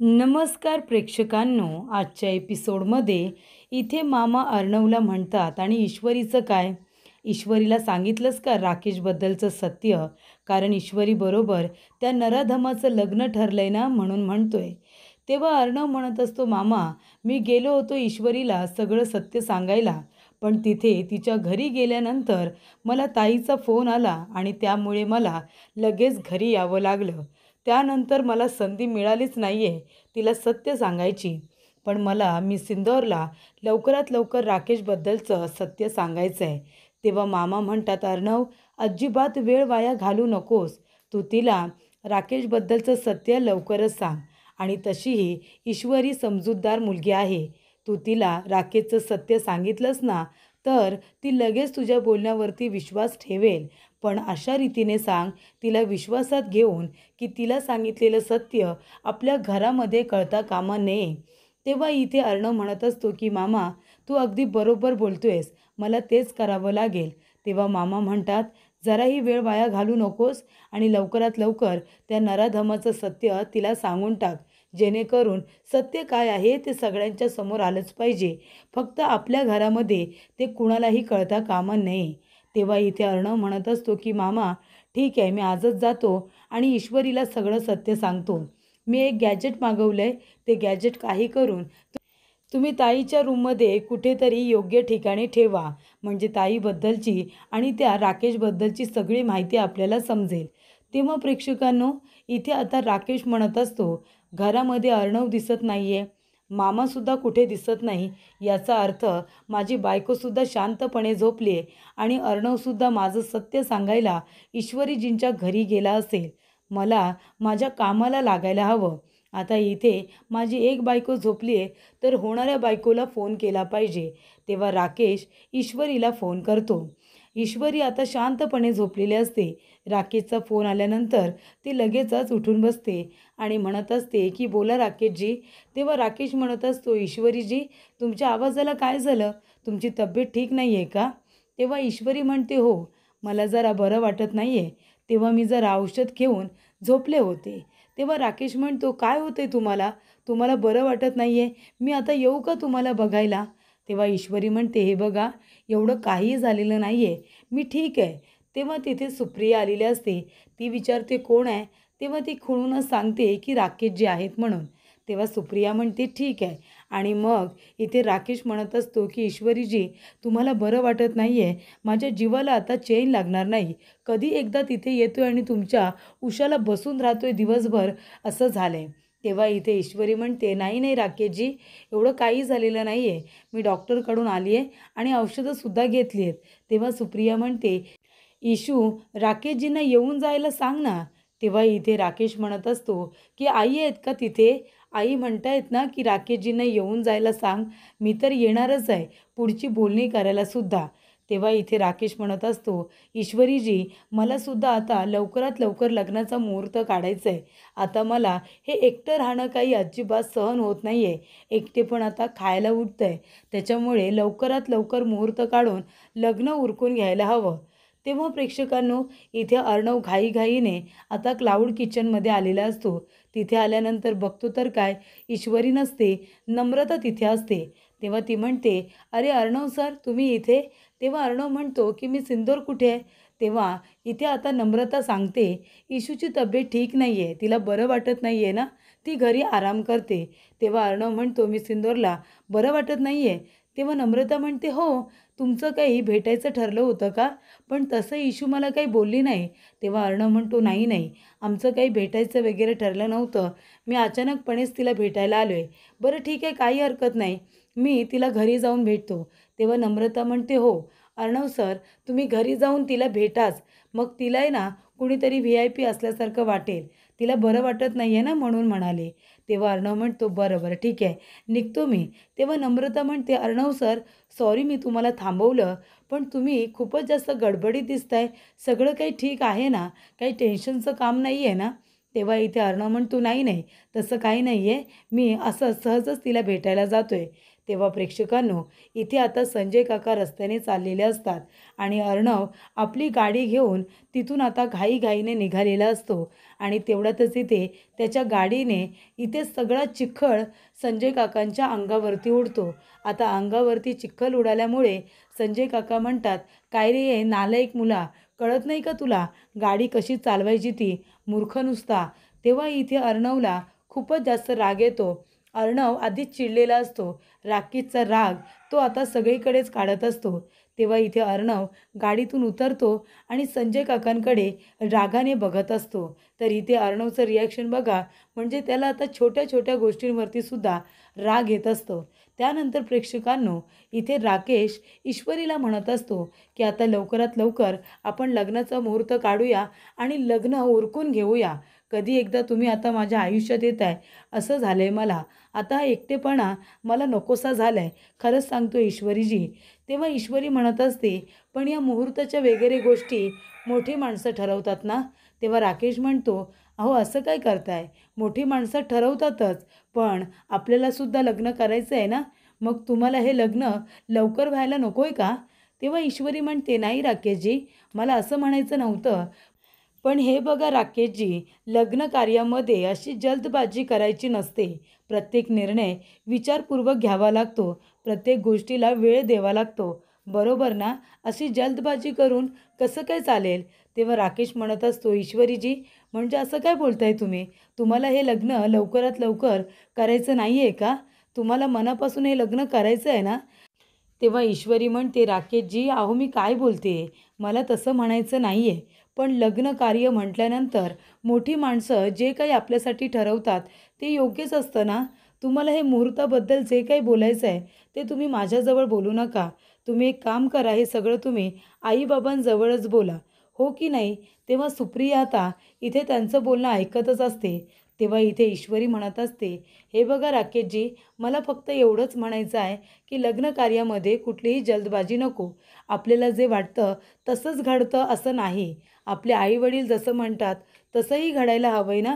नमस्कार प्रेक्षकांनो, आजच्या एपिसोडमध्ये इथे मामा अर्णवला म्हणतात आणि ईश्वरीचं काय? ईश्वरीला सांगितलंस का राकेशबद्दलचं सत्य? कारण ईश्वरी बरोबर त्या नराधमाचं लग्न ठरलंय ना, म्हणून म्हणतोय. तेव्हा अर्णव म्हणत असतो, मामा मी गेलो होतो ईश्वरीला सगळं सत्य सांगायला, पण तिथे तिच्या घरी गेल्यानंतर मला ताईचा फोन आला आणि त्यामुळे मला लगेच घरी यावं लागलं. त्यानंतर मला संधी मिळालीच नाही आहे तिला सत्य सांगायची. पण मी सिंदूरला लवकरात लवकर राकेशबद्दलचं सत्य सांगायचं आहे. तेव्हा मामा म्हणतात, अर्णव अजिबात वेळ वाया घालू नकोस. तू तिला राकेशबद्दलचं सत्य लवकरच सांग. आणि तशीही ईश्वरी समजूतदार मुलगी आहे. तू तिला राकेशचं सत्य सांगितलंस ना, तर ती लगेच तुझ्या बोलण्यावरती विश्वास ठेवेल. पण अशा रीतीने सांग, तिला विश्वासात घेऊन, की तिला सांगितलेलं सत्य आपल्या घरामध्ये कळता कामा नये. तेव्हा इथे अर्णव म्हणत असतो, की मामा तू अगदी बरोबर बोलतोयस, मला तेच करावं लागेल. तेव्हा मामा म्हणतात, जराही वेळ वाया घालू नकोस आणि लवकरात लवकर त्या नराधमाचं सत्य तिला सांगून टाक. जेणेकरून सत्य काय आहे ते सगळ्यांच्या समोर आलंच पाहिजे. फक्त आपल्या घरामध्ये ते कुणालाही कळता कामा नये. तेव्हा इथे अर्णव म्हणत असतो, की मामा ठीक आहे, मी आजच जातो आणि ईश्वरीला सगळं सत्य सांगतो. मी एक गॅजेट मागवलं आहे, ते गॅजेट काही करून तुम्ही ताईच्या रूममध्ये कुठेतरी योग्य ठिकाणी ठेवा. म्हणजे ताईबद्दलची आणि त्या राकेशबद्दलची सगळी माहिती आपल्याला समजेल. तेव्हा प्रेक्षकांनो, इथे आता राकेश म्हणत असतो, घरामध्ये अर्णव दिसत नाही आहे, मामासुद्धा कुठे दिसत नाही. याचा अर्थ माझी बायकोसुद्धा शांतपणे झोपली आहे आणि अर्णवसुद्धा माझं सत्य सांगायला ईश्वरीजींच्या घरी गेला असेल. मला माझ्या कामाला लागायला हवं. आता इथे माझी एक बायको झोपली आहे, तर होणाऱ्या बायकोला फोन केला पाहिजे. तेव्हा राकेश ईश्वरीला फोन करतो. ईश्वरी आता शांतपणे झोपलेली असते. राकेशचा फोन आल्यानंतर ती लगेचच उठून बसते आणि म्हणत असते, की बोला राकेशजी. तेव्हा राकेश म्हणत असतो, ईश्वरीजी तुमच्या आवाजाला काय झालं? तुमची तब्येत ठीक नाही आहे का? तेव्हा ईश्वरी म्हणते, हो मला जरा बरं वाटत नाही आहे. तेव्हा मी जरा औषध घेऊन झोपले होते. तेव्हा राकेश म्हणतो, काय होते तुम्हाला? तुम्हाला बरं वाटत नाही आहे? मी आता येऊ का तुम्हाला बघायला? तेव्हा ईश्वरी म्हणते, हे बघा एवढं काहीही झालेलं नाही आहे, मी ठीक आहे. तेव्हा तिथे सुप्रिया आलेली असते. ती विचारते, कोण आहे? तेव्हा ती खुळूनच सांगते, की राकेश जे आहेत म्हणून. तेव्हा सुप्रिया म्हणते, ठीक आहे. आणि मग इथे राकेश म्हणत असतो, की ईश्वरीजी तुम्हाला बरं वाटत नाही आहे, माझ्या जीवाला आता चैन लागणार नाही. कधी एकदा तिथे येतोय आणि तुमच्या उशाला बसून राहतोय दिवसभर, असं झालं आहे. तेव्हा इथे ईश्वरी म्हणते, नाही नाही राकेशजी, एवढं काही झालेलं नाही आहे. मी डॉक्टरकडून आली आहे आणि औषधंसुद्धा घेतली आहेत. तेव्हा सुप्रिया म्हणते, इशू राकेशजींना येऊन जायला सांग ना. तेव्हा इथे राकेश म्हणत असतो, की आई आहेत का तिथे? आई म्हणतायत ना, की राकेशजींना येऊन जायला सांग. मी तर येणारच आहे, पुढची बोलणी करायला सुद्धा. तेव्हा इथे राकेश म्हणत असतो, ईश्वरीजी मलासुद्धा आता लवकरात लवकर लग्नाचा मुहूर्त काढायचा आहे. आता मला हे एकटं राहणं काही अजिबात सहन होत नाही आहे. एकटेपण आता खायला उठतं आहे. त्याच्यामुळे लवकरात लवकर मुहूर्त काढून लग्न उरकून घ्यायला हवं. तेव्हा प्रेक्षकांनो, इथे अर्णव घाईघाईने आता क्लाउड किचनमध्ये आलेला असतो. तिथे आल्यानंतर बघतो तर काय, ईश्वरी नसते, नम्रता तिथे असते. तेव्हा ती म्हणते, अरे अर्णव सर तुम्ही इथे? तेव्हा अर्णव म्हणतो, की मी सिंदूर कुठे आहे? तेव्हा इथे आता नम्रता सांगते, इशूची तब्येत ठीक नाही आहे, तिला बरं वाटत नाही आहे ना, ती घरी आराम करते. तेव्हा अर्णव म्हणतो, मी सिंदूरला बरं वाटत नाही आहे. तेव्हा नम्रता म्हणते, हो तुमचं काही भेटायचं ठरलं होतं का? पण तसं इशू मला काही बोलली नाही. तेव्हा अर्णव म्हणतो, नाही नाही, आमचं काही भेटायचं वगैरे ठरलं नव्हतं. मी अचानकपणेच तिला भेटायला आलो आहे. बरं ठीक आहे, काही हरकत नाही, मी तिला घरी जाऊन भेटतो. तेव्हा नम्रता म्हणते, हो अर्णव सर तुम्ही घरी जाऊन तिला भेटाच. मग तिला आहे ना कुणीतरी VIP असल्यासारखं वाटेल. तिला बरं वाटत नाही आहे ना, म्हणून म्हणाले. तेव्हा अर्णव म्हणतो, बरं बरं ठीक आहे, निघतो मी. तेव्हा नम्रता म्हणते, अर्णव सर सॉरी मी तुम्हाला थांबवलं, पण तुम्ही खूपच जास्त गडबडीत दिसताय. सगळं काही ठीक आहे ना? काही टेन्शनचं काम नाही आहे ना? तेव्हा इथे अर्णव म्हणतो, नाही नाही तसं काही नाही आहे, मी असं सहजच तिला भेटायला जातो आहे. तेव्हा प्रेक्षकांनो, इथे आता संजय काका रस्त्याने चाललेले असतात आणि अर्णव आपली गाडी घेऊन तिथून आता घाईघाईने निघालेला असतो आणि तेवढ्यातच इथे त्याच्या गाडीने इथे सगळा चिखल संजय काकांच्या अंगावरती उडतो. आता अंगावरती चिखल उडाल्यामुळे संजय काका म्हणतात, काय रे हे नालायक मुला, कळत नाही का तुला गाडी कशी चालवायची ती, मूर्ख नुसता. तेव्हा इथे अर्णवला खूपच जास्त राग येतो. अर्णव आधीच चिडलेला असतो. राकेशचा राग तो आता सगळीकडेच काढत असतो. तेव्हा इथे अर्णव गाडीतून उतरतो आणि संजय काकांकडे रागाने बघत असतो. तर इथे अर्णवचं रिॲक्शन बघा, म्हणजे त्याला आता छोट्या छोट्या गोष्टींवरती सुद्धा राग येत असतो. त्यानंतर प्रेक्षकांनो, इथे राकेश ईश्वरीला म्हणत असतो की आता लवकरात लवकर आपण लग्नाचा मुहूर्त काढूया आणि लग्न उरकून घेऊया. कधी एकदा तुम्ही आता माझ्या आयुष्यात येत आहे असं झालं आहे मला. आता हा एकटेपणा मला नकोसा झाला आहे, खरंच सांगतो ईश्वरीजी. तेव्हा ईश्वरी म्हणत असते, पण या मुहूर्ताच्या वगैरे गोष्टी मोठी माणसं ठरवतात ना. तेव्हा राकेश म्हणतो, अहो असं काय करताय, मोठी माणसं ठरवतातच, पण आपल्यालासुद्धा लग्न करायचं आहे ना, मग तुम्हाला हे लग्न लवकर व्हायला नको आहे का. तेव्हा ईश्वरी म्हणते, नाही राकेशजी, मला असं म्हणायचं नव्हतं. पण हे बघा राकेशजी, लग्न कार्यामध्ये अशी जल्दबाजी करायची नसते. प्रत्येक निर्णय विचारपूर्वक घ्यावा लागतो. प्रत्येक गोष्टीला वेळ द्यावा लागतो. बरोबर ना. अशी जल्दबाजी करून कसं काय चालेल. तेव्हा राकेश म्हणत असतो, ईश्वरीजी म्हणजे असं काय बोलताय तुम्ही. तुम्हाला हे लग्न लवकरात लवकर करायचं नाही आहे का. तुम्हाला मनापासून हे लग्न करायचं आहे ना. तेव्हा ईश्वरी म्हणते, राकेशजी अहो मी काय बोलते, मला तसं म्हणायचं नाही आहे. पण लग्न कार्य म्हटल्यानंतर मोठी माणसं जे काही आपल्यासाठी ठरवतात ते योग्यच असतं ना. तुम्हाला हे मुहूर्ताबद्दल जे काही बोलायचं आहे ते तुम्ही माझ्याजवळ बोलू नका. तुम्ही एक काम करा, हे सगळं तुम्ही आईबाबांजवळच बोला, हो की नाही. तेव्हा सुप्रिया आता इथे त्यांचं बोलणं ऐकतच असते. तेव्हा इथे ईश्वरी म्हणत असते, हे बघा राकेशजी, मला फक्त एवढंच म्हणायचं आहे की लग्न कार्यामध्ये कुठलीही जल्दबाजी नको. आपल्याला जे वाटतं तसंच घडतं असं नाही. आपले आईवडील जसं म्हणतात तसंही घडायला हवं आहे ना.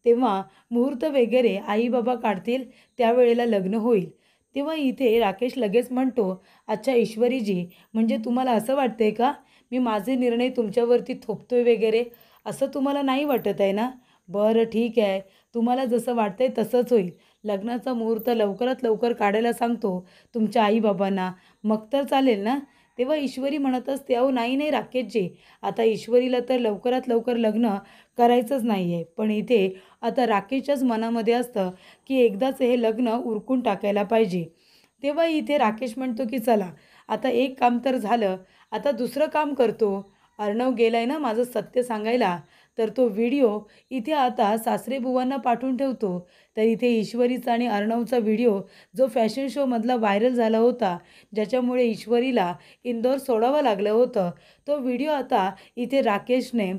तेव्हा मुहूर्त वगैरे आई-बाबा काढतील त्यावेळेला लग्न होईल. तेव्हा इथे राकेश लगेच म्हणतो, अच्छा ईश्वरीजी, म्हणजे तुम्हाला असं वाटतंय का मी माझे निर्णय तुमच्यावरती थोपतोय वगैरे, असं तुम्हाला नाही वाटत आहे ना. बरं ठीक आहे, तुम्हाला जसं वाटतंय तसंच होईल. लग्नाचा मुहूर्त लवकरात लवकर काढायला सांगतो तुमच्या आईबाबांना, मग तर चालेल ना. तेव्हा ईश्वरी म्हणत असते, अहो नाही नाही राकेशजी, आता ईश्वरीला तर लवकरात लवकर लग्न करायचंच नाही आहे. पण इथे आता राकेशच्याच मनामध्ये असतं की एकदाच हे लग्न उरकून टाकायला पाहिजे. तेव्हा इथे राकेश म्हणतो की चला आता एक काम तर झालं, आता दुसरं काम करतो. अर्णव गेलाय ना माझं सत्य सांगायला, तर तो व्हिडिओ इथे आता सासरेबुवांना पाठवून ठेवतो. तर इथे ईश्वरीचा आणि अर्णवचा व्हिडिओ जो फॅशन शोमधला व्हायरल झाला होता, ज्याच्यामुळे ईश्वरीला इंदोर सोडावं लागलं होतं, तो व्हिडिओ आता इथे राकेशने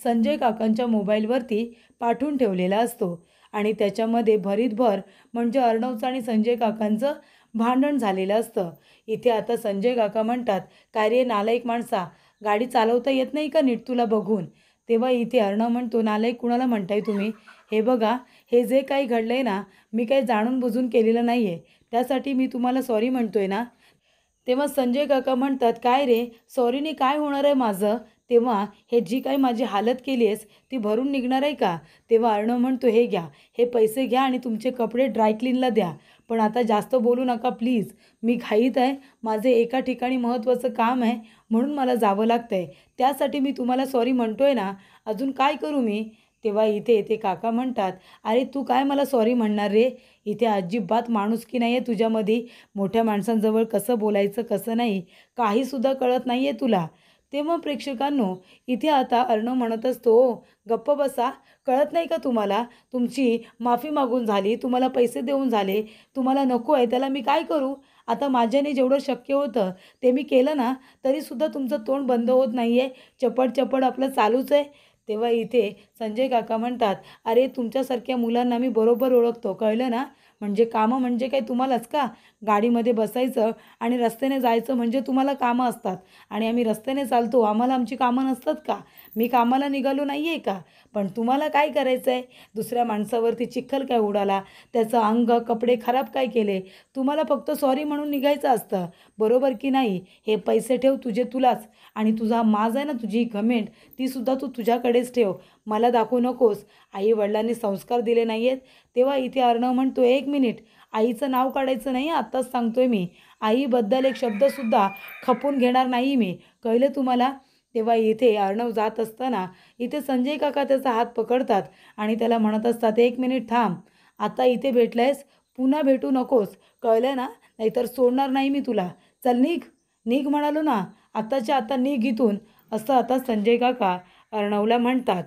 संजय काकांच्या मोबाईलवरती पाठवून ठेवलेला असतो आणि त्याच्यामध्ये भरीतभर म्हणजे अर्णवचं आणि संजय काकांचं भांडण झालेलं असतं. इथे आता संजय काका म्हणतात, काय रे नालायक माणसा, गाडी चालवता येत नाही का नीट तुला बघून. तेव्हा इथे अर्णव म्हणतो, नालायक कुणाला म्हणताय तुम्ही. हे बघा, हे जे काही घडलं आहे ना, मी काही जाणून बुजून केलेलं नाही आहे, त्यासाठी मी तुम्हाला सॉरी म्हणतोय ना. तेव्हा संजय काका म्हणतात, काय रे सॉरीने काय होणार आहे माझं. तेव्हा हे जी काही माझी हालत केली आहेस ती भरून निघणार आहे का. तेव्हा अर्णव म्हणतो, हे घ्या, हे पैसे घ्या आणि तुमचे कपडे ड्रायक्लीनला द्या, पण आता जास्त बोलू नका प्लीज. मी घाईत आहे, माझे एका ठिकाणी महत्त्वाचं काम आहे म्हणून मला जावं लागतं आहे, त्यासाठी मी तुम्हाला सॉरी म्हणतोय ना, अजून काय करू मी. तेव्हा इथे ते काका म्हणतात, अरे तू काय मला सॉरी म्हणणार रे, इथे अजिबात माणुसकी नाही आहे तुझ्यामध्ये. मोठ्या माणसांजवळ कसं बोलायचं कसं नाही काहीसुद्धा कळत नाही आहे तुला. तेव्हा प्रेक्षकांनो, इथे आता अर्णव म्हणत असतो, "ओ गप्प बसा, कळत नाही का तुम्हाला, तुमची माफी मागून झाली, तुम्हाला पैसे देऊन झाले, तुम्हाला नको आहे त्याला मी काय करू. आता माझ्याने जेवढं शक्य होतं ते मी केलं ना, तरीसुद्धा तुमचं तोंड बंद होत नाही आहे, चपड चपड आपलं चालूच आहे." तेव्हा इथे संजय काका म्हणतात, अरे तुमच्यासारख्या मुलांना मी बरोबर ओळखतो, कळलं ना. म्हणजे कामं म्हणजे काय तुम्हालाच का? गाडीमध्ये बसायचं आणि रस्त्याने जायचं म्हणजे तुम्हाला कामं असतात आणि आम्ही रस्त्याने चालतो, आम्हाला आमची कामं नसतात का? मी कामाला निघालो नाही आहे का? पण तुम्हाला काय करायचं आहे? दुसऱ्या माणसावरती चिखल काय उडाला, त्याचं अंग, कपडे खराब काय केले? तुम्हाला फक्त सॉरी म्हणून निघायचं असतं, बरोबर की नाही? हे पैसे ठेव तुझे तुलाच आणि तुझा माज आहे ना, तुझी घमेंड, तीसुद्धा तू तुझ्याकडेच ठेव, मला दाखवू नकोस. आई-वडिलांनी संस्कार दिले नाही आहेत, तेव्हा इथे अर्णव म्हणतो, "एक मिनिट, आईचं नाव काढायचं नाही आत्ताच सांगतोय मी. आईबद्दल एक शब्दसुद्धा खपून घेणार नाही मी, कळलं तुम्हाला?" तेव्हा इथे अर्णव जात असताना इथे संजय काका त्याचा हात पकडतात आणि त्याला म्हणत असतात, "एक मिनिट थांब, आता इथे भेटलायस, पुन्हा भेटू नकोस, कळलं ना? नाहीतर सोडणार नाही मी तुला. चल निघ, निघ म्हणालो ना, आत्ताच्या आता निघ इथून." असं आता संजय काका अर्णवला म्हणतात.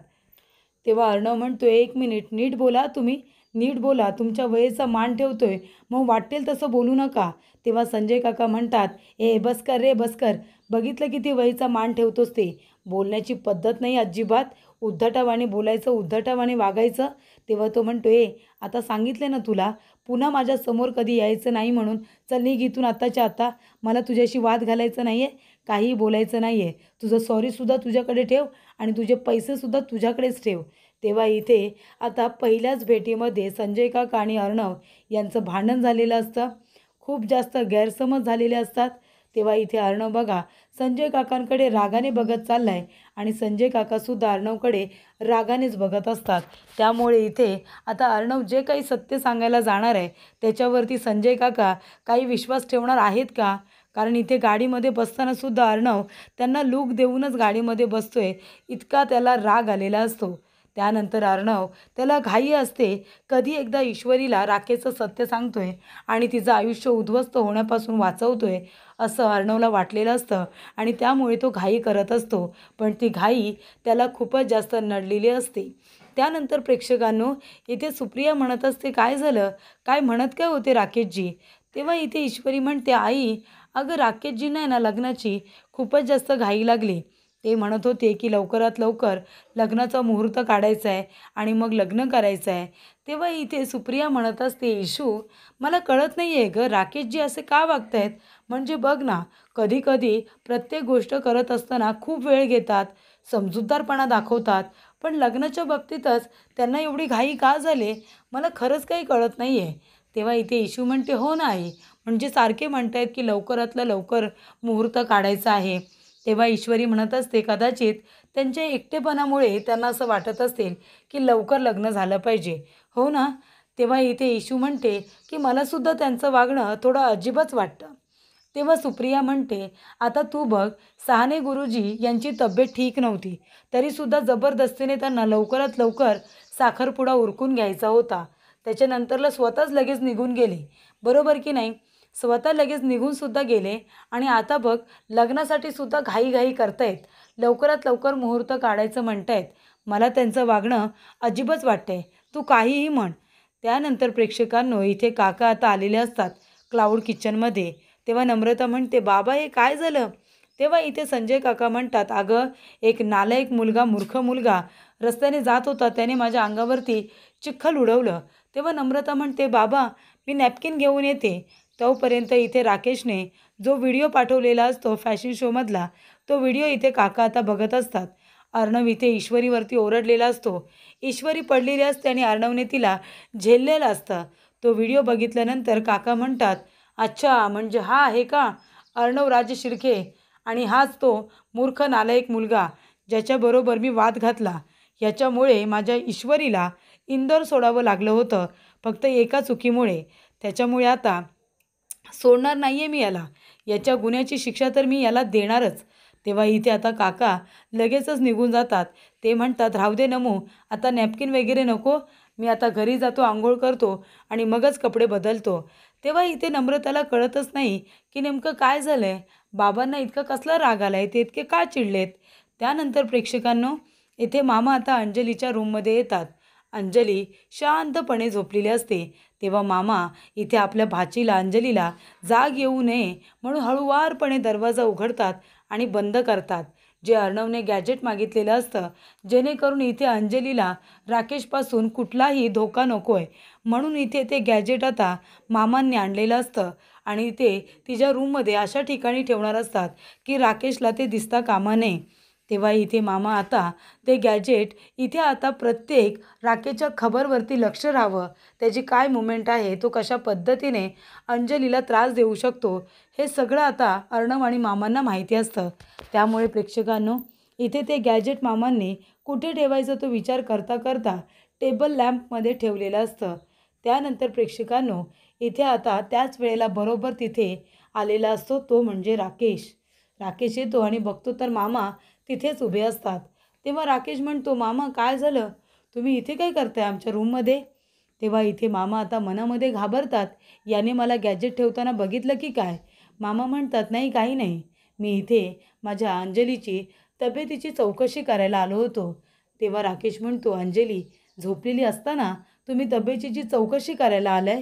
तेव्हा अर्णव म्हणतोय, "एक मिनिट, नीट बोला तुम्ही, नीट बोला. तुमच्या वयेचा मान ठेवतोय, मग वाटेल तसं बोलू नका." तेव्हा संजय काका म्हणतात, "ए बस कर रे, बस कर. बघितलं किती वयेचा मान ठेवतोस ते. बोलण्याची पद्धत नाही अजिबात. उद्धटवाने बोलायचं, उद्धटवाने वागायचं." तेव्हा तो म्हणतो, "ए आता सांगितले ना तुला, पुन्हा माझ्यासमोर कधी यायचं नाही म्हणून. चल निघ इथून आत्ताच्या आता. मला तुझ्याशी वाद घालायचा नाही आहे, काहीही बोलायचं नाही आहे. तुझं सॉरीसुद्धा तुझ्याकडे ठेव आणि तुझे पैसेसुद्धा तुझ्याकडेच ठेव." तेव्हा इथे आता पहिल्याच भेटीमध्ये संजय काका आणि अर्णव यांचं भांडण झालेलं असतं. खूप जास्त गैरसमज झालेले असतात. तेव्हा इथे अर्णव बघा संजय काकांकडे रागाने बघत चाललाय आणि संजय काकासुद्धा अर्णवकडे रागानेच बघत असतात. त्यामुळे इथे आता अर्णव जे काही सत्य सांगायला जाणार आहे त्याच्यावरती संजय काका काही विश्वास ठेवणार आहेत का? कारण इथे गाडीमध्ये बसताना सुद्धा अर्णव त्यांना लूक देऊनच गाडीमध्ये बसतोय, इतका त्याला राग आलेला असतो. त्यानंतर अर्णव त्याला घाई असते, कधी एकदा ईश्वरीला राखेचं सत्य सांगतोय आणि तिचं आयुष्य उद्ध्वस्त होण्यापासून वाचवतोय असं अर्णवला वाटलेलं असतं आणि त्यामुळे तो घाई करत असतो. पण ती घाई त्याला खूपच जास्त नडलेली असते. त्यानंतर प्रेक्षकांनो इथे सुप्रिया म्हणत असते, "काय झालं? काय म्हणत काय होते राकेशजी?" तेव्हा इथे ईश्वरी म्हणते, "आई, अगं राकेशजींना आहे ना लग्नाची खूपच जास्त घाई लागली. ते म्हणत होते की लवकरात लवकर लग्नाचा मुहूर्त काढायचा आहे आणि मग लग्न करायचं आहे." तेव्हा इथे सुप्रिया म्हणत असते, "इशू, मला कळत नाही आहे गं, राकेशजी असे का वागतायत? म्हणजे बघ ना, कधी-कधी प्रत्येक गोष्ट करत असताना खूप वेळ घेतात, समजूतदारपणा दाखवतात, पण लग्नाच्या बाबतीतच त्यांना एवढी घाई का झाली? मला खरंच काही कळत नाही आहे." तेव्हा इथे इशू म्हणते, "हो ना आई, म्हणजे सारखे म्हणतायत की लवकरातलं लवकर मुहूर्त काढायचा आहे." तेव्हा ईश्वरी म्हणत असते, "कदाचित त्यांच्या एकटेपणामुळे त्यांना असं वाटत असेल की लवकर लग्न झालं पाहिजे, हो ना?" तेव्हा इथे इशू म्हणते की "मलासुद्धा त्यांचं वागणं थोडं अजीबच वाटतं." तेव्हा सुप्रिया म्हणते, "आता तू बघ, सहाने गुरुजी यांची तब्येत ठीक नव्हती, तरीसुद्धा जबरदस्तीने त्यांना लवकरात लवकर साखरपुडा उरकून घ्यायचा होता. त्याच्यानंतरला स्वतःच लगेच निघून गेले, बरोबर की नाही? स्वतः लगेच निघूनसुद्धा गेले आणि आता बघ लग्नासाठी सुद्धा घाईघाई करतायत, लवकरात लवकर मुहूर्त काढायचं म्हणतायत. मला त्यांचं वागणं अजिबच वाटतंय, तू काहीही म्हण." त्यानंतर प्रेक्षकांनो इथे काका आता आलेले असतात क्लाउड किचनमध्ये. तेव्हा नम्रता म्हणते, "बाबा हे काय झालं?" तेव्हा इथे संजय काका म्हणतात, "अगं एक नालायक मुलगा, मूर्ख मुलगा रस्त्याने जात होता, त्याने माझ्या अंगावरती चिखल उडवलं." तेव्हा नम्रता म्हणते, "बाबा मी नॅपकिन घेऊन येते." तोपर्यंत इथे राकेशने जो व्हिडिओ पाठवलेला असतो फॅशन शोमधला, तो व्हिडिओ इथे काका आता बघत असतात. अर्णव इथे ईश्वरीवरती ओरडलेला असतो. ईश्वरी पडलेली असते आणि अर्णवने तिला झेललेलं असतं. तो व्हिडिओ बघितल्यानंतर काका म्हणतात, "अच्छा, म्हणजे हा आहे का अर्णव राजे शिर्के आणि हाच तो मूर्ख नालायक मुलगा ज्याच्याबरोबर मी वाद घातला. याच्यामुळे माझ्या ईश्वरीला इंदोर सोडावं लागलं होतं, फक्त एका चुकीमुळे. त्याच्यामुळे आता सोडणार नाही आहे मी याला. याच्या गुन्ह्याची शिक्षा तर मी याला देणारच." तेव्हा इथे आता काका लगेचच निघून जातात. ते म्हणतात, "राहू दे नमू, आता नॅपकिन वगैरे नको. मी आता घरी जातो, अंघोळ करतो आणि मगच कपडे बदलतो." तेव्हा इथे नम्रताला कळतच नाही की नेमकं काय झालं आहे. बाबांना इतका कसला राग आला आहे, ते इतके का चिडलेत. त्यानंतर प्रेक्षकांनो इथे मामा आता अंजलीच्या रूममध्ये येतात. अंजली शांतपणे झोपलेली असते. तेव्हा मामा इथे आपल्या भाचीला अंजलीला जाग येऊ नये म्हणून हळूवारपणे दरवाजा उघडतात आणि बंद करतात. जे अर्णवने गॅजेट मागितलेलं असतं, जेणेकरून इथे अंजलीला राकेशपासून कुठलाही धोका नको आहे म्हणून इथे ते गॅजेट आता मामांनी आणलेलं असतं आणि ते तिच्या रूममध्ये अशा ठिकाणी ठेवणार असतात की राकेशला ते दिसता कामा नये. तेव्हा इथे मामा आता ते गॅजेट इथे आता प्रत्येक राकेशच्या खबरवरती लक्ष राहावं, त्याची काय मुवमेंट आहे, तो कशा पद्धतीने अंजलीला त्रास देऊ शकतो, हे सगळं आता अर्णव आणि मामांना माहिती असतं. त्यामुळे प्रेक्षकांनो, इथे ते गॅजेट मामांनी कुठे ठेवायचं तो विचार करता करता टेबल लॅम्पमध्ये ठेवलेलं असतं. त्यानंतर प्रेक्षकांनो, इथे आता त्याच वेळेला बरोबर तिथे आलेला असतो तो म्हणजे राकेश. राकेश येतो आणि बघतो तर मामा तिथेच उभे असतात. तेव्हा राकेश म्हणतो, मामा काय झालं, तुम्ही इथे काय करताय आमच्या रूममध्ये? तेव्हा इथे मामा आता मनामध्ये घाबरतात, याने मला गॅजेट ठेवताना बघितलं की काय? मामा म्हणतात, नाही काही नाही, मी इथे माझ्या अंजलीची तब्येतीची चौकशी करायला आलो होतो. तेव्हा राकेश म्हणतो, अंजली झोपलेली असताना तुम्ही तब्येतीची चौकशी करायला आलाय?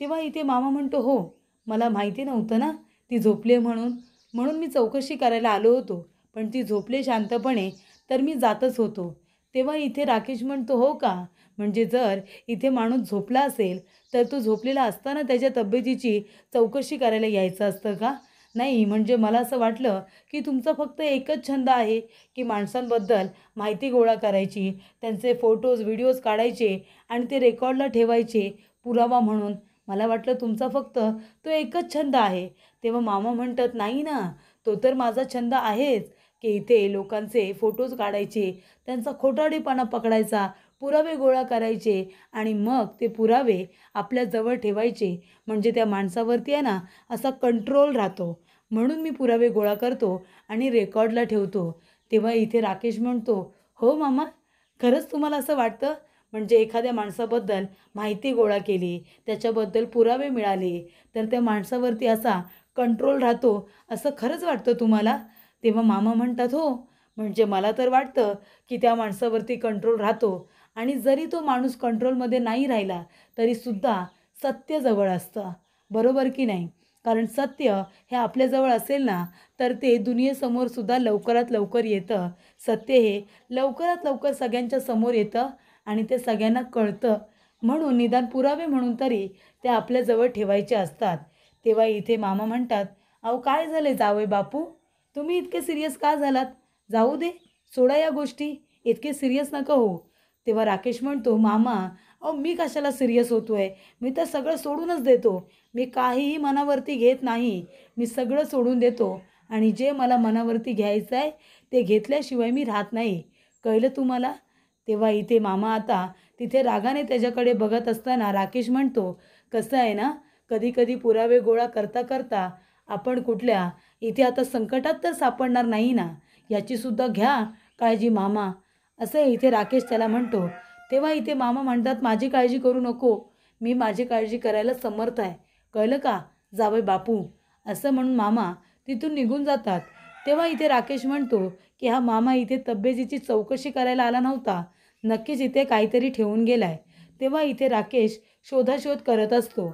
तेव्हा इथे मामा म्हणतो, हो, मला माहिती नव्हतं ना ती झोपली आहे म्हणून, म्हणून मी चौकशी करायला आलो होतो, पण ती झोपले शांतपणे तर मी जातच होतो. तेव्हा इथे राकेश म्हणतो, हो का, म्हणजे जर इथे माणूस झोपला असेल तर तो झोपलेला असताना त्याच्या तब्येतीची चौकशी करायला यायचं असतं का? नाही, म्हणजे मला असं वाटलं की तुमचा फक्त एकच छंद आहे की माणसांबद्दल माहिती गोळा करायची, त्यांचे फोटोज व्हिडिओज काढायचे आणि ते रेकॉर्डला ठेवायचे पुरावा म्हणून. मला वाटलं तुमचा फक्त तो एकच छंद आहे. तेव्हा मामा म्हणतात, नाही ना, तो तर माझा छंद आहेच की इथे लोकांचे फोटोज काढायचे, त्यांचा खोटारडेपणा पकडायचा, पुरावे गोळा करायचे आणि मग ते पुरावे आपल्याजवळ ठेवायचे. म्हणजे त्या माणसावरती आहे ना असा कंट्रोल राहतो. म्हणून मी पुरावे गोळा करतो आणि रेकॉर्डला ठेवतो. तेव्हा इथे राकेश म्हणतो, हो मामा, खरंच तुम्हाला असं वाटतं? म्हणजे एखाद्या माणसाबद्दल माहिती गोळा केली, त्याच्याबद्दल पुरावे मिळाले, तर त्या माणसावरती असा कंट्रोल राहतो, असं खरंच वाटतं तुम्हाला? तेव्हा मामा म्हणतात, हो, म्हणजे मला तर वाटतं की त्या माणसावरती कंट्रोल राहतो आणि जरी तो माणूस कंट्रोलमध्ये नाही राहिला तरीसुद्धा सत्य जवळ असतं. बरोबर की नाही? कारण सत्य हे आपल्याजवळ असेल ना तर ते दुनियेसमोरसुद्धा लवकरात लवकर येतं. सत्य हे लवकरात लवकर सगळ्यांच्या समोर येतं आणि ते सगळ्यांना कळतं. म्हणून निदान पुरावे म्हणून तरी ते आपल्याजवळ ठेवायचे असतात. तेव्हा इथे मामा म्हणतात, अहो काय झालं जावई बापू, तुम्ही इतके सिरियस का झालात? जाऊ दे, सोडा या गोष्टी, इतके सिरियस नका हो. तेव्हा राकेश म्हणतो, मामा, अहो मी कशाला सिरियस होतो आहे, मी तर सगळं सोडूनच देतो. मी काहीही मनावरती घेत नाही, मी सगळं सोडून देतो आणि जे मला मनावरती घ्यायचं आहे ते घेतल्याशिवाय मी राहत नाही. कळलं तुम्हाला? तेव्हा इथे मामा आता तिथे रागाने त्याच्याकडे बघत असताना राकेश म्हणतो, कसं आहे ना, कधी कधी पुरावे गोळा करता करता आपण कुठल्या इथे आता संकटात तर सापडणार नाही ना, याचीसुद्धा घ्या काळजी मामा, असं इथे राकेश त्याला म्हणतो. तेव्हा इथे मामा म्हणतात, माझी काळजी करू नको, मी माझी काळजी करायला समर्थ आहे. कळलं का जावई बापू? असं म्हणून मामा तिथून निघून जातात. तेव्हा इथे राकेश म्हणतो की हा मामा इथे तब्येतीची चौकशी करायला आला नव्हता, नक्कीच इथे काहीतरी ठेवून गेलाय. तेव्हा इथे राकेश शोधाशोध करत असतो.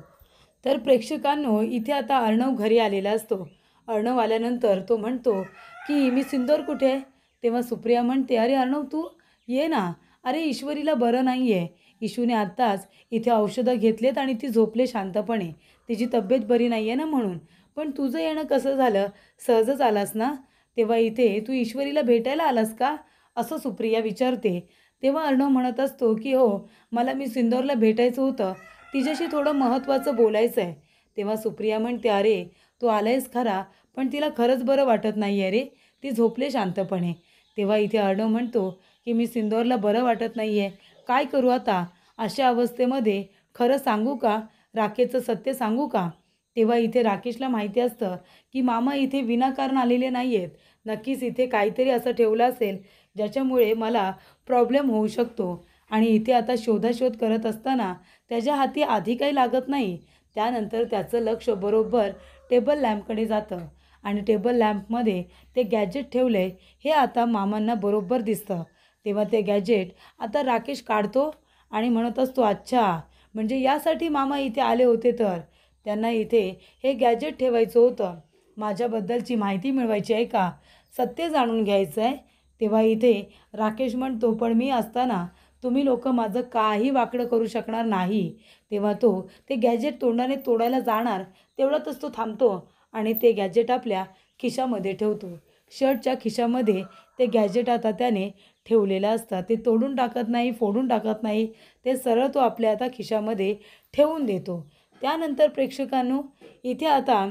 तर प्रेक्षकांनो, इथे आता अर्णव घरी आलेला असतो. अर्णव आल्यानंतर तो म्हणतो की मी सिंदूर कुठे आहे? तेव्हा सुप्रिया म्हणते, अरे अर्णव तू ये ना, अरे ईश्वरीला बरं नाही आहे, इशूने आत्ताच इथे औषधं घेतलेत आणि ती झोपले शांतपणे, तिची तब्येत बरी नाही आहे ना म्हणून. पण तुझं येणं कसं झालं, सहजच आलास ना? तेव्हा इथे तू ईश्वरीला भेटायला आलास का, असं सुप्रिया विचारते. तेव्हा अर्णव म्हणत असतो की हो, मला मी सिंदूरला भेटायचं होतं, तिच्याशी थोडं महत्त्वाचं बोलायचं आहे. तेव्हा सुप्रिया म्हणते, अरे तू आलायस खरा, पण तिला खरंच बरं वाटत नाही आहे रे, ती झोपले शांतपणे. तेव्हा इथे अर्णव म्हणतो की मी सिंदूरला बरं वाटत नाही आहे, काय करू आता? अशा अवस्थेमध्ये खरं सांगू का, राकेशचं सत्य सांगू का? तेव्हा इथे राकेशला माहिती असतं की मामा इथे विनाकारण आलेले नाही आहेत, नक्कीच इथे काहीतरी असं ठेवलं असेल ज्याच्यामुळे मला प्रॉब्लेम होऊ शकतो. आणि इथे आता शोधाशोध करत असताना त्याच्या हाती आधी काही लागत नाही. त्यानंतर त्याचं लक्ष बरोबर टेबल लॅम्पकडे जातं आणि टेबल लॅम्पमध्ये ते गॅजेट ठेवलं आहे हे आता मामांना बरोबर दिसतं. तेव्हा ते गॅजेट आता राकेश काढतो आणि म्हणत असतो, अच्छा, म्हणजे यासाठी मामा इथे आले होते, तर त्यांना इथे हे गॅजेट ठेवायचं होतं, माझ्याबद्दलची माहिती मिळवायची आहे का? सत्य जाणून घ्यायचं आहे. तेव्हा इथे राकेश म्हणतो, पण मी असताना तुम्ही लोक माझं काही वाकडं करू शकणार नाही. तेव्हा तो ते गॅजेट तोंडाने तोडायला जाणार तेवढ्यातच तो थांबतो आणि ते गॅजेट आपल्या खिशामध्ये ठेवतो. शर्टच्या खिशामध्ये ते गॅजेट आता त्याने ठेवलेलं असतं. ते तोडून टाकत नाही, फोडून टाकत नाही. ते सरळ तो आपल्या आता खिशामध्ये ठेवून देतो. त्यानंतर प्रेक्षकांनो, इथे आता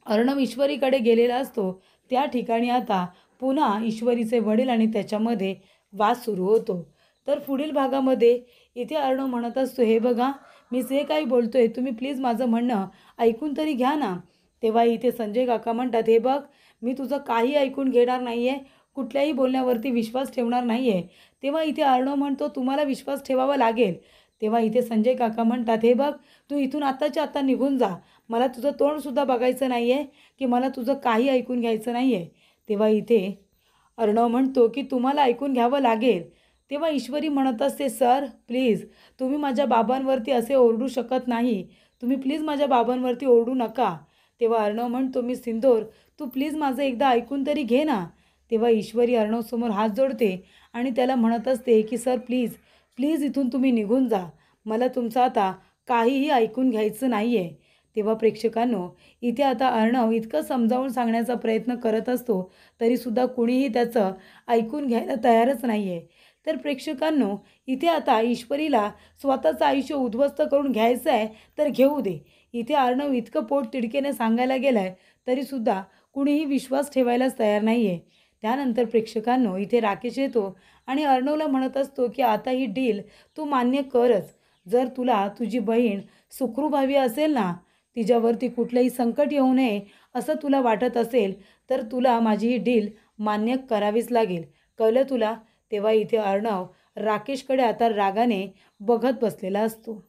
अर्णव ईश्वरीकडे गेलेला असतो. त्या ठिकाणी आता पुन्हा ईश्वरीचे वडील आणि त्याच्यामध्ये वाद सुरू होतो. तर पुढील भागामध्ये इथे अर्णव म्हणत असतो, हे बघा मी जे काही बोलतोय तुम्ही प्लीज माझं म्हणणं ऐकून तरी घ्या ना. तेव्हा इथे संजय काका म्हणतात, हे बघ मी तुझं काही ऐकून घेणार नाही आहे, कुठल्याही बोलण्यावरती विश्वास ठेवणार नाही आहे. तेव्हा इथे अर्णव म्हणतो, तुम्हाला विश्वास ठेवावा लागेल. तेव्हा इथे संजय काका म्हणतात, हे बघ तू इथून आत्ताच्या आत्ता निघून जा. मला तुझं तोंडसुद्धा बघायचं नाही आहे, की मला तुझं काही ऐकून घ्यायचं नाही आहे. तेव्हा इथे अर्णव म्हणतो, की तुम्हाला ऐकून घ्यावं लागेल. तेव्हा ईश्वरी म्हणत असते, सर प्लीज तुम्ही माझ्या बाबांवरती असे ओरडू शकत नाही. तुम्ही प्लीज माझ्या बाबांवरती ओरडू नका. तेव्हा अर्णव म्हणतो, मी सिंदूर तू प्लीज माझं एकदा ऐकून तरी घे ना. तेव्हा ईश्वरी अर्णवसमोर हात जोडते आणि त्याला म्हणत असते, की सर प्लीज प्लीज इथून तुम्ही निघून जा. मला तुमचं आता काहीही ऐकून घ्यायचं नाही आहे. तेव्हा प्रेक्षकांनो, इथे आता अर्णव इतकं समजावून सांगण्याचा प्रयत्न करत असतो तरीसुद्धा कुणीही त्याचं ऐकून घ्यायला तयारच नाही आहे. तर प्रेक्षकांनो, इथे आता ईश्वरीला स्वतःचं आयुष्य उद्ध्वस्त करून घ्यायचं आहे तर घेऊ दे. इथे अर्णव इतकं पोटतिडकीने सांगायला गेलं आहे तरीसुद्धा कुणीही विश्वास ठेवायलाच तयार नाही आहे. त्यानंतर प्रेक्षकांनो, इथे राकेश येतो आणि अर्णवला म्हणत असतो, की आता ही डील तू मान्य करच. जर तुला तुझी बहीण सुखरूप हवी असेल ना, तिच्यावरती कुठलंही संकट येऊ नये असं तुला वाटत असेल तर तुला माझी ही डील मान्य करावीच लागेल. कळलं तुला? तेव्हा इथे अर्णव राकेशकडे आता रागाने बघत बसलेला असतो.